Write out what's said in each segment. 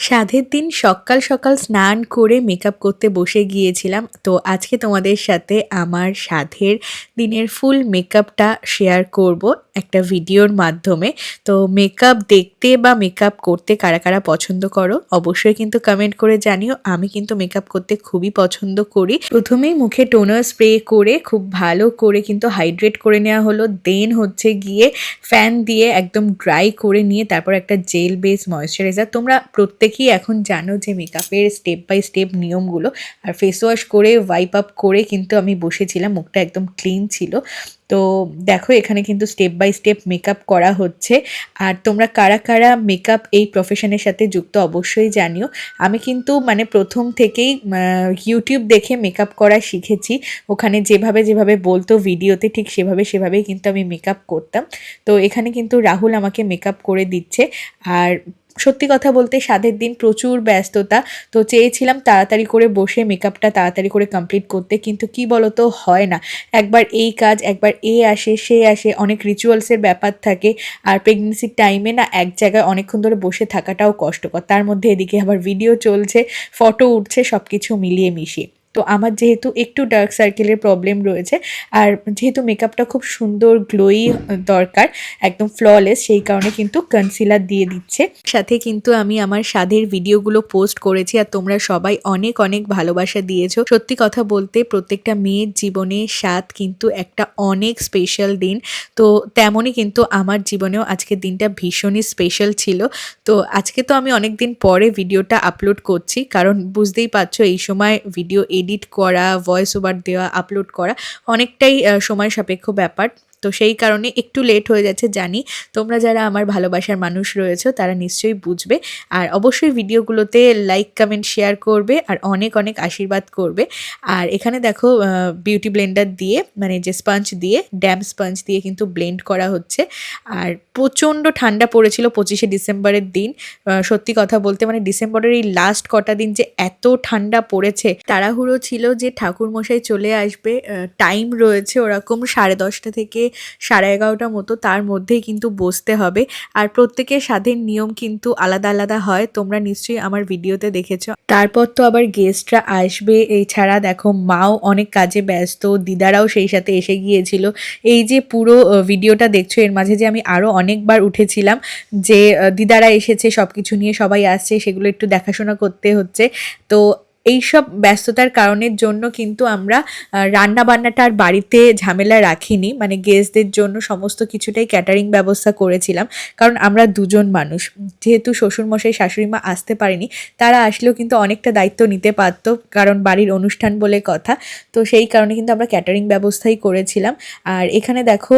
সাধের দিন সকাল সকাল স্নান করে মেকআপ করতে বসে গিয়েছিলাম। তো আজকে তোমাদের সাথে আমার সাধের দিনের ফুল মেকআপটা শেয়ার করব একটা ভিডিওর মাধ্যমে। তো মেকআপ দেখতে বা মেকআপ করতে কারা কারা পছন্দ করো অবশ্যই কিন্তু কমেন্ট করে জানিও। আমি কিন্তু মেকআপ করতে খুবই পছন্দ করি। প্রথমেই মুখে টোনার স্প্রে করে খুব ভালো করে কিন্তু হাইড্রেট করে নেওয়া হলো। দেন হচ্ছে গিয়ে ফ্যান দিয়ে একদম ড্রাই করে নিয়ে তারপর একটা জেল বেস ময়েশ্চারাইজার। তোমরা প্রত্যেকেই এখন জানো যে মেকআপের স্টেপ বাই স্টেপ নিয়মগুলো। আর ফেস ওয়াশ করে ওয়াইপ আপ করে কিন্তু আমি বসেছিলাম, মুখটা একদম ক্লিন ছিল। তো দেখো এখানে কিন্তু স্টেপ বাই স্টেপ মেকআপ করা হচ্ছে। আর তোমরা কারা কারা মেকআপ এই প্রফেশনের সাথে যুক্ত অবশ্যই জানিও। আমি কিন্তু মানে প্রথম থেকেই ইউটিউব দেখে মেকআপ করা শিখেছি। ওখানে যেভাবে যেভাবে বলতো ভিডিওতে ঠিক সেভাবেই কিন্তু আমি মেকআপ করতাম। তো এখানে কিন্তু রাহুল আমাকে মেকআপ করে দিচ্ছে। আর সত্যি কথা বলতে সাধের দিন প্রচুর ব্যস্ততা, তো চেয়েছিলাম তাড়াতাড়ি করে বসে মেকআপটা তাড়াতাড়ি করে কমপ্লিট করতে, কিন্তু কি বলতো হয় না। একবার এই কাজ, একবার এ আসে সে আসে, অনেক রিচুয়ালসের ব্যাপার থাকে। আর প্রেগনেন্সির টাইমে না এক জায়গায় অনেকক্ষণ ধরে বসে থাকাটাও কষ্টকর, তার মধ্যে এদিকে আবার ভিডিও চলছে, ফটো উঠছে, সব কিছু মিলিয়ে মিশিয়ে। তো আমার যেহেতু একটু ডার্ক সার্কেলের প্রবলেম রয়েছে, আর যেহেতু মেকআপটা খুব সুন্দর গ্লোই দরকার, একদম ফ্ললেস, সেই কারণে কিন্তু কনসিলার দিয়ে দিচ্ছে। সাথে কিন্তু আমি আমার স্বাদের ভিডিওগুলো পোস্ট করেছি আর তোমরা সবাই অনেক অনেক ভালোবাসা দিয়েছো। সত্যি কথা বলতে প্রত্যেকটা মেয়ের জীবনে স্বাদ কিন্তু একটা অনেক স্পেশাল দিন। তো তেমনই কিন্তু আমার জীবনেও আজকের দিনটা ভীষণই স্পেশাল ছিল। তো আজকে তো আমি অনেক দিন পরে ভিডিওটা আপলোড করছি, কারণ বুঝতেই পারছো এই সময় ভিডিও এডিট করা, ভয়েস ওভার দেওয়া, আপলোড করা অনেকটাই সময় সাপেক্ষ ব্যাপার। তো সেই কারণে একটু লেট হয়ে যাচ্ছে জানি। তোমরা যারা আমার ভালোবাসার মানুষ রয়েছে তারা নিশ্চয়ই বুঝবে। আর অবশ্যই ভিডিওগুলোতে লাইক কমেন্ট শেয়ার করবে আর অনেক অনেক আশীর্বাদ করবে। আর এখানে দেখো বিউটি ব্লেন্ডার দিয়ে, মানে যে স্পঞ্জ দিয়ে, ড্যাম স্পঞ্জ দিয়ে কিন্তু ব্লেন্ড করা হচ্ছে। আর প্রচণ্ড ঠান্ডা পড়েছিল 25শে ডিসেম্বরের দিন। সত্যি কথা বলতে মানে ডিসেম্বরের এই লাস্ট কটা দিন যে এত ঠান্ডা পড়েছে, তাড়াহুড়ো ছিল যে ঠাকুরমশাই চলে আসবে, টাইম রয়েছে ওরকম 10:30 থেকে 11:30 মতো, তার মধ্যেই কিন্তু বসতে হবে। আর প্রত্যেকের স্বাদের নিয়ম কিন্তু আলাদা আলাদা হয়, তোমরা নিশ্চয়ই আমার ভিডিওতে দেখেছো। তারপর তো আবার গেস্টরা আসবে, এছাড়া দেখো মাও অনেক কাজে ব্যস্ত, দিদারাও সেই সাথে এসে গিয়েছিল। এই যে পুরো ভিডিওটা দেখছো, এর মাঝে যে আমি আরও অনেকবার উঠেছিলাম, যে দিদারা এসেছে, সব কিছু নিয়ে সবাই আসছে, সেগুলো একটু দেখাশোনা করতে হচ্ছে। তো এইসব ব্যস্ততার কারণের জন্য কিন্তু আমরা রান্না বান্নাটা আর বাড়িতে ঝামেলা রাখিনি, মানে গেস্টদের জন্য সমস্ত কিছুটাই ক্যাটারিং ব্যবস্থা করেছিলাম। কারণ আমরা দুজন মানুষ, যেহেতু শ্বশুরমশাই শাশুড়িমা আসতে পারেনি, তারা আসলেও কিন্তু অনেকটা দায়িত্ব নিতে পারতো, কারণ বাড়ির অনুষ্ঠান বলে কথা। তো সেই কারণে কিন্তু আমরা ক্যাটারিং ব্যবস্থাই করেছিলাম। আর এখানে দেখো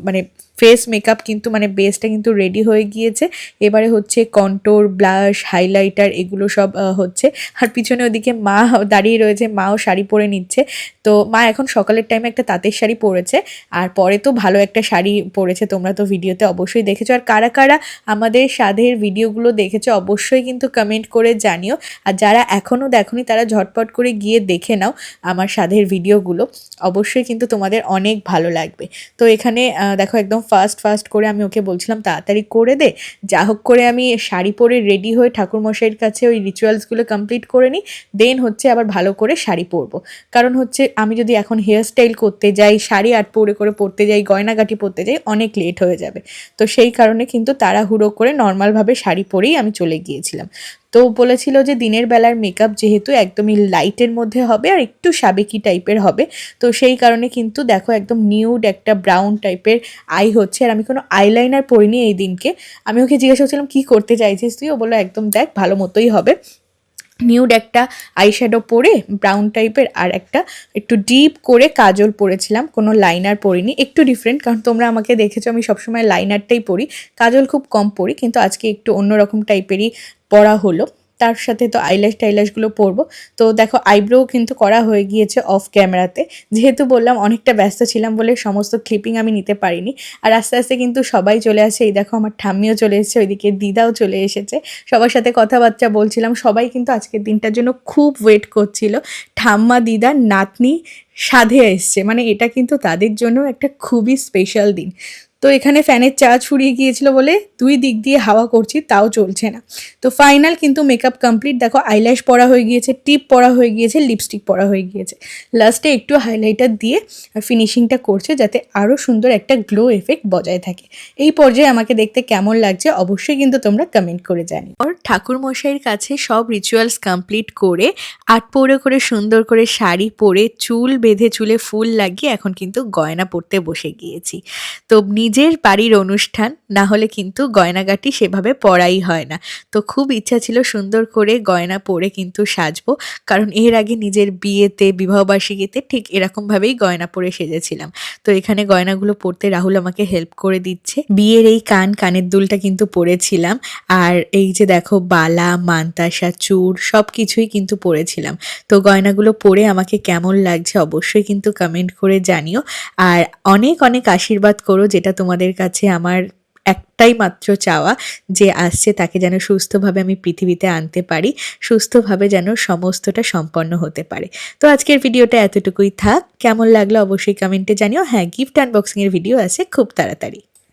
মানে ফেস মেকআপ কিন্তু মানে বেসটা কিন্তু রেডি হয়ে গিয়েছে। এবারে হচ্ছে কন্ট্যুর, ব্লাশ, হাইলাইটার এগুলো সব হচ্ছে। আর পিছনে ওদিকে মা দাঁড়িয়ে রয়েছে, মাও শাড়ি পরে নিচ্ছে। তো মা এখন সকালের টাইমে একটা তাঁতের শাড়ি পরেছে, আর পরে তো ভালো একটা শাড়ি পরেছে, তোমরা তো ভিডিওতে অবশ্যই দেখেছো। আর কারা কারা আমাদের স্বাদের ভিডিওগুলো দেখেছো অবশ্যই কিন্তু কমেন্ট করে জানিও। আর যারা এখনও দেখোনি তারা ঝটপট করে গিয়ে দেখে নাও আমার স্বাদের ভিডিওগুলো, অবশ্যই কিন্তু তোমাদের অনেক ভালো লাগবে। তো এখানে দেখো একদম ফাস্ট করে আমি ওকে বলছিলাম তাড়াতাড়ি করে দে, যা হোক করে আমি শাড়ি পরে রেডি হয়ে ঠাকুরমশাইয়ের কাছে ওই রিচুয়ালসগুলো কমপ্লিট করে নিই, দেন হচ্ছে আবার ভালো করে শাড়ি পরবো। কারণ হচ্ছে আমি যদি এখন হেয়ার স্টাইল করতে যাই, শাড়ি আট পরে করে পরতে যাই, গয়নাগাটি পরতে যাই, অনেক লেট হয়ে যাবে। তো সেই কারণে কিন্তু তাড়াহুড়ো করে নর্মালভাবে শাড়ি পরেই আমি চলে গিয়েছিলাম। তো বলেছিল যে দিনের বেলার মেকআপ যেহেতু একদমই লাইটের মধ্যে হবে আর একটু সাবেকি টাইপের হবে, তো সেই কারণে কিন্তু দেখো একদম নিউড একটা ব্রাউন টাইপের আই হচ্ছে। আর আমি কোনো আইলাইনার পরিনি এই দিনকে। আমি ওকে জিজ্ঞাসা করছিলাম কী করতে চাইছিস তুই, ও বললো একদম দেখ ভালো মতোই হবে। নিউড একটা আইশ্যাডো পরে ব্রাউন টাইপের, আর একটা একটু ডিপ করে কাজল পরেছিলাম, কোনো লাইনার পরিনি, একটু ডিফারেন্ট, কারণ তোমরা আমাকে দেখেছো আমি সবসময় লাইনারটাই পরি, কাজল খুব কম পরি, কিন্তু আজকে একটু অন্যরকম টাইপেরই পরা হলো। তার সাথে তো আইল্যাশ টাইল্যাশগুলো পরবো। তো দেখো আইব্রো কিন্তু করা হয়ে গিয়েছে অফ ক্যামেরাতে, যেহেতু বললাম অনেকটা ব্যস্ত ছিলাম বলে সমস্ত ক্লিপিং আমি নিতে পারিনি। আর আস্তে আস্তে কিন্তু সবাই চলে আসে, এই দেখো আমার ঠাম্মিও চলে এসেছে, ওইদিকে দিদাও চলে এসেছে, সবার সাথে কথাবার্তা বলছিলাম। সবাই কিন্তু আজকের দিনটার জন্য খুব ওয়েট করছিল। ঠাম্মা, দিদা, নাতনি সাধে এসছে, মানে এটা কিন্তু তাদের জন্য একটা খুবই স্পেশাল দিন। তো এখানে ফ্যানের চার্জ ফুরিয়ে গিয়েছিল বলে 2 দিক দিয়ে হাওয়া করছি তাও চলছে না। তো ফাইনাল কিন্তু মেকআপ কমপ্লিট। দেখো আইল্যাশ পরা হয়ে গিয়েছে, টিপ পরা হয়ে গিয়েছে, লিপস্টিক পরা হয়ে গিয়েছে। লাস্টে একটু হাইলাইটার দিয়ে ফিনিশিংটা করছে যাতে আরও সুন্দর একটা গ্লো এফেক্ট বজায় থাকে। এই পর্যায়ে আমাকে দেখতে কেমন লাগছে অবশ্যই কিন্তু তোমরা কমেন্ট করে জানিও। আর ঠাকুরমশাইয়ের কাছে সব রিচুয়ালস কমপ্লিট করে আটপৌরে করে সুন্দর করে শাড়ি পরে চুল বেঁধে চুলে ফুল লাগিয়ে এখন কিন্তু গয়না পরতে বসে গিয়েছি। তো নিজের বাড়ির অনুষ্ঠান না হলে কিন্তু গয়নাগাটি সেভাবে পরাই হয় না। তো খুব ইচ্ছা ছিল সুন্দর করে গয়না পরে কিন্তু সাজবো, কারণ এর আগে নিজের বিয়েতে বিবাহবার্ষিকীতে ঠিক এরকমভাবেই গয়না পরে সেজেছিলাম। তো এখানে গয়নাগুলো পরতে রাহুল আমাকে হেল্প করে দিচ্ছে। বিয়ের এই কানের দুলটা কিন্তু পরেছিলাম, আর এই যে দেখো বালা, মানতাসা, চূড় সব কিছুই কিন্তু পরেছিলাম। তো গয়নাগুলো পরে আমাকে কেমন লাগছে অবশ্যই কিন্তু কমেন্ট করে জানিও। আর অনেক অনেক আশীর্বাদ করো, যেটা তোমাদের কাছে আমার একটাই মাত্র চাওয়া, যে আসছে তাকে যেন সুস্থভাবে আমি পৃথিবীতে আনতে পারি, সুস্থভাবে যেন সমস্তটা সম্পন্ন হতে পারে। তো আজকের ভিডিওটা এতটুকুই থাক। কেমন লাগলো অবশ্যই কমেন্টে জানিও। হ্যাঁ, গিফট আনবক্সিংয়ের ভিডিও আছে খুব তাড়াতাড়ি।